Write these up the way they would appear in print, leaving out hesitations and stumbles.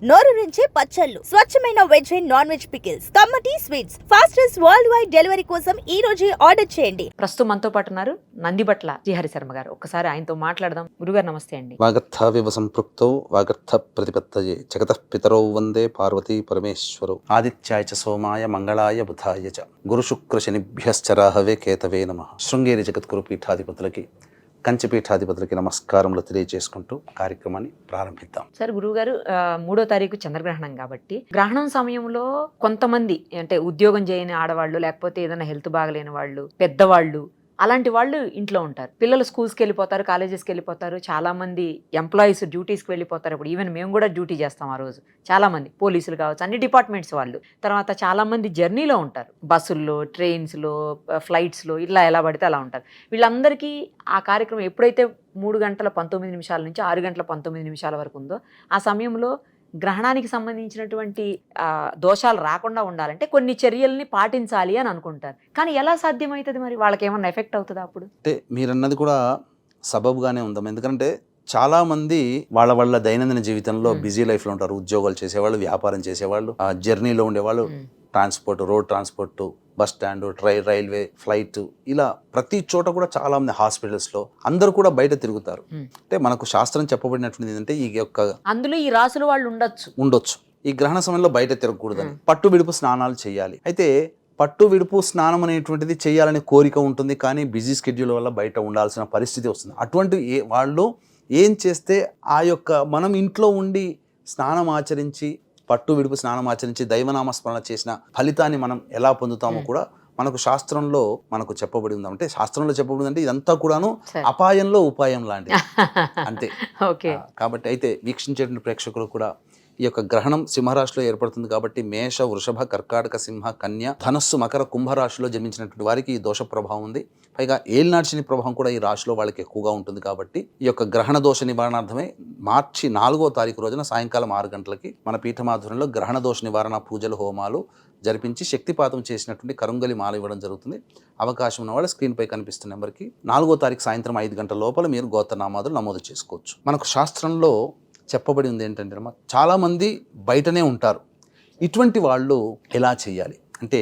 నోరూరించే పచ్చళ్ళు, స్వచ్ఛమైన veg and non veg pickles, కమ్మటి sweets, fastest world wide delivery కోసం ఈ రోజే ఆర్డర్ చేయండి. ప్రస్తుతం మనతో పాటు ఉన్నారు నందిబట్ల శ్రీహరి శర్మ గారు. ఒక్కసారి ఆయనతో మాట్లాడదాం. గురుగారు నమస్తే అండి. వాగర్థావివ సంపృక్తౌ వాగర్థ ప్రతిపత్తయే జగతః పితరౌ వందే పార్వతీ పరమేశ్వరౌ ఆదిత్యాయ చ సోమాయ మంగళాయ బుధాయ చ గురు శుక్ర శనిభ్యశ్చ రాహవే కేతవే నమః. శృంగేరి జగద్గురు పీఠాధిపతులకి కంచిపీఠాధిపతులకి నమస్కారములు తెలియజేసుకుంటూ కార్యక్రమాన్ని ప్రారంభిద్దాం. సార్, గురువుగారు 3వ తారీఖు చంద్రగ్రహణం కాబట్టి గ్రహణం సమయంలో కొంతమంది అంటే ఉద్యోగం చేయని ఆడవాళ్ళు, లేకపోతే ఏదైనా హెల్త్ బాగలేని వాళ్ళు, పెద్దవాళ్ళు, అలాంటి వాళ్ళు ఇంట్లో ఉంటారు. పిల్లలు స్కూల్స్కి వెళ్ళిపోతారు, కాలేజెస్కి వెళ్ళిపోతారు, చాలా మంది ఎంప్లాయీస్ డ్యూటీస్కి వెళ్ళిపోతారు. ఇప్పుడు ఈవెన్ మేము కూడా డ్యూటీ చేస్తాం ఆ రోజు. చాలా మంది పోలీసులు కావచ్చు, అన్ని డిపార్ట్మెంట్స్ వాళ్ళు. తర్వాత చాలా మంది జర్నీలో ఉంటారు, బస్సుల్లో, ట్రైన్స్లో, ఫ్లైట్స్లో, ఇలా ఎలా పడితే అలా ఉంటారు. వీళ్ళందరికీ ఆ కార్యక్రమం ఎప్పుడైతే 3:19 నుంచి 6:19 వరకు ఉందో ఆ సమయంలో గ్రహణానికి సంబంధించినటువంటి దోషాలు రాకుండా ఉండాలంటే కొన్ని చర్యల్ని పాటించాలి అని అనుకుంటారు. కానీ ఎలా సాధ్యమవుతుంది? మరి వాళ్ళకి ఏమన్నా ఎఫెక్ట్ అవుతుందా అప్పుడు? అంటే మీరన్నది కూడా సబబుగానే ఉందాం. ఎందుకంటే చాలా మంది వాళ్ళ దైనందిన జీవితంలో బిజీ లైఫ్లో ఉంటారు. ఉద్యోగాలు చేసేవాళ్ళు, వ్యాపారం చేసేవాళ్ళు, జర్నీలో ఉండేవాళ్ళు, transport, road transport, bus stand, railway, flight, ఇలా ప్రతి చోట కూడా చాలా మంది హాస్పిటల్స్లో అందరూ కూడా బయట తిరుగుతారు. అంటే మనకు శాస్త్రం చెప్పబడినటువంటిది ఏంటంటే ఈ యొక్క అందులో ఈ రాసుల వాళ్ళు ఉండొచ్చు. ఈ గ్రహణ సమయంలో బయట తిరగకూడదని, పట్టు విడుపు స్నానాలు చేయాలి. అయితే పట్టు విడుపు స్నానం అనేటువంటిది చేయాలనే కోరిక ఉంటుంది, కానీ బిజీ స్కెడ్యూల్ వల్ల బయట ఉండాల్సిన పరిస్థితి వస్తుంది. అటువంటి వాళ్ళు ఏం చేస్తే ఆ యొక్క మనం ఇంట్లో ఉండి స్నానం ఆచరించి, పట్టు విడుపు స్నానం ఆచరించి దైవనామస్మరణ చేసిన ఫలితాన్ని మనం ఎలా పొందుతామో కూడా మనకు శాస్త్రంలో మనకు చెప్పబడి ఉంది. అంటే శాస్త్రంలో చెప్పబడి అంటే ఇదంతా కూడాను అపాయంలో ఉపాయం లాంటిది అంతే. కాబట్టి అయితే వీక్షించేటువంటి ప్రేక్షకులు కూడా ఈ యొక్క గ్రహణం సింహరాశిలో ఏర్పడుతుంది కాబట్టి మేష, వృషభ, కర్కాటక, సింహ, కన్య, ధనస్సు, మకర, కుంభరాశిలో జన్మించినటువంటి వారికి ఈ దోష ప్రభావం ఉంది. పైగా ఏలినాటి శని ప్రభావం కూడా ఈ రాశిలో వాళ్ళకి ఎక్కువగా ఉంటుంది. కాబట్టి ఈ యొక్క గ్రహణ దోష నివారణార్థమే మార్చి 4వ తారీఖు రోజున సాయంకాలం 6 గంటలకి మన పీఠమాధురంలో గ్రహణ దోష నివారణ పూజలు, హోమాలు జరిపించి శక్తిపాతం చేసినటువంటి కరుంగలి మాల ఇవ్వడం జరుగుతుంది. అవకాశం ఉన్న వాళ్ళు స్క్రీన్పై కనిపిస్తున్న నెంబర్కి 4వ తారీఖు సాయంత్రం 5 గంటల లోపల మీరు గోత్రనామాదులు నమోదు చేసుకోవచ్చు. మనకు శాస్త్రంలో చెప్పబడి ఉంది ఏంటంటే చాలామంది బయటనే ఉంటారు. ఇటువంటి వాళ్ళు ఎలా చేయాలి అంటే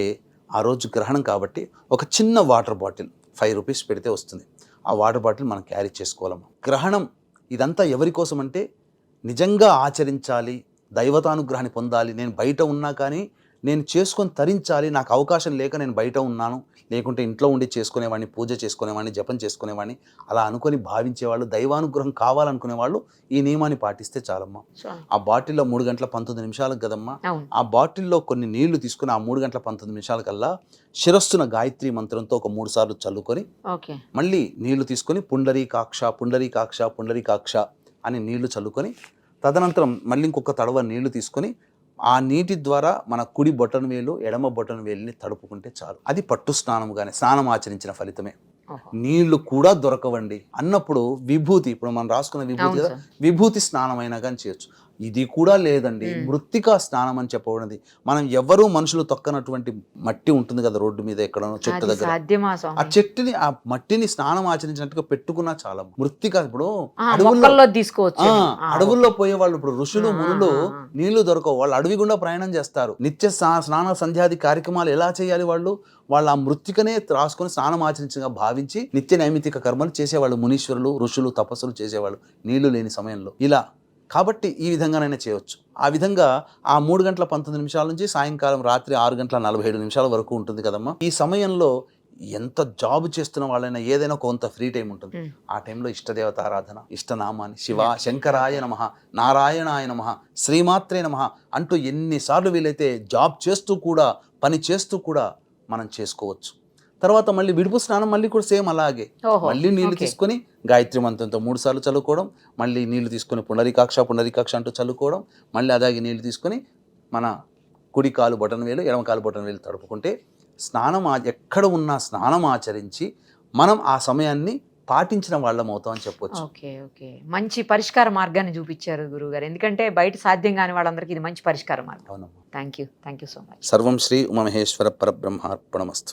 ఆ రోజు గ్రహణం కాబట్టి ఒక చిన్న వాటర్ బాటిల్ 5 రూపీస్ పెడితే వస్తుంది. ఆ వాటర్ బాటిల్ మనం క్యారీ చేసుకోవాలమ్మా. గ్రహణం ఇదంతా ఎవరి కోసం అంటే నిజంగా ఆచరించాలి, దైవతానుగ్రహాన్ని పొందాలి. నేను బయట ఉన్నా కానీ నేను చేసుకొని తరించాలి, నాకు అవకాశం లేక నేను బయట ఉన్నాను, లేకుంటే ఇంట్లో ఉండి చేసుకునేవాడిని, పూజ చేసుకునేవాడిని, జపం చేసుకునేవాడిని, అలా అనుకొని భావించేవాళ్ళు, దైవానుగ్రహం కావాలనుకునే వాళ్ళు ఈ నియమాన్ని పాటిస్తే చాలమ్మా. ఆ బాటిల్లో 3:19 కదమ్మా, ఆ బాటిల్లో కొన్ని నీళ్లు తీసుకుని ఆ 3:19 కల్లా శిరస్సున గాయత్రి మంత్రంతో ఒక 3 సార్లు చల్లుకొని మళ్ళీ నీళ్లు తీసుకొని పుండరీకాక్ష పుండరీకాక్ష పుండరీకాక్ష అని నీళ్లు చల్లుకొని తదనంతరం మళ్ళీ ఇంకొక తడవ నీళ్లు తీసుకొని ఆ నీటి ద్వారా మన కుడి బొటన వేలు, ఎడమ బొటన వేలుని తడుపుకుంటే చాలు. అది పట్టు స్నానముగానే, స్నానం ఆచరించిన ఫలితమే. నీళ్లు కూడా దొరకవండి అన్నప్పుడు విభూతి, ఇప్పుడు మనం రాసుకున్న విభూతి కదా, విభూతి స్నానం అయినా కానీ చేయొచ్చు. ఇది కూడా లేదండి, మృత్తికా స్నానం అని చెప్పబడింది. మనం ఎవరూ మనుషులు తొక్కనటువంటి మట్టి ఉంటుంది కదా రోడ్డు మీద ఎక్కడనో చెట్టు దగ్గర, ఆ చెట్టుని ఆ మట్టిని స్నానం ఆచరించినట్టుగా పెట్టుకున్నా చాలా. మృత్తిక ఇప్పుడు అడవుల్లో పోయే వాళ్ళు, ఇప్పుడు ఋషులు మునులు నీళ్లు దొరకవు, వాళ్ళు అడవి గుండా ప్రయాణం చేస్తారు. నిత్య స్నాన సంధ్యాది కార్యక్రమాలు ఎలా చేయాలి? వాళ్ళు ఆ మృత్తికనే రాసుకొని స్నానం ఆచరించగా భావించి నిత్య నైమితిక కర్మలు చేసేవాళ్ళు. మునీశ్వరులు, ఋషులు తపస్సులు చేసేవాళ్ళు నీళ్లు లేని సమయంలో. ఇలా కాబట్టి ఈ విధంగానైనా చేయవచ్చు. ఆ విధంగా ఆ 3:19 నుంచి సాయంకాలం రాత్రి 6:47 వరకు ఉంటుంది కదమ్మా. ఈ సమయంలో ఎంత జాబ్ చేస్తున్న వాళ్ళైనా ఏదైనా కొంత ఫ్రీ టైం ఉంటుంది. ఆ టైంలో ఇష్టదేవత ఆరాధన, ఇష్టనామాన్ని శివ, శంకరాయ నమః, నారాయణాయ నమః, శ్రీమాత్రే నమః అంటూ ఎన్నిసార్లు వీలైతే జాబ్ చేస్తూ కూడా, పని చేస్తూ కూడా మనం చేసుకోవచ్చు. తర్వాత మళ్ళీ విడుపు స్నానం మళ్ళీ కూడా సేమ్ అలాగే, మళ్ళీ నీళ్లు తీసుకొని గాయత్రి మంత్రంతో 3 సార్లు చల్లుకోవడం, మళ్ళీ నీళ్లు తీసుకొని పుండరీకాక్ష పుండరీకాక్ష అంటూ చల్లుకోవడం, మళ్ళీ అలాగే నీళ్లు తీసుకొని మన కుడి కాలు బొటన వేలు, ఎడమ కాలు బొటన వేలు తడుపుకుంటే స్నానం ఎక్కడ ఉన్నా స్నానం ఆచరించి మనం ఆ సమయాన్ని పాటించిన వాళ్ళం అవుతాం అని చెప్పొచ్చు. ఓకే, మంచి పరిష్కార మార్గాన్ని చూపించారు గురువుగారు. ఎందుకంటే బయట సాధ్యం కాని వాళ్ళందరికీ ఇది మంచి పరిష్కార మార్గం. అవునమ్మా. Thank you so much. సర్వం శ్రీ ఉమామహేశ్వర పరబ్రహ్మార్పణమస్తు.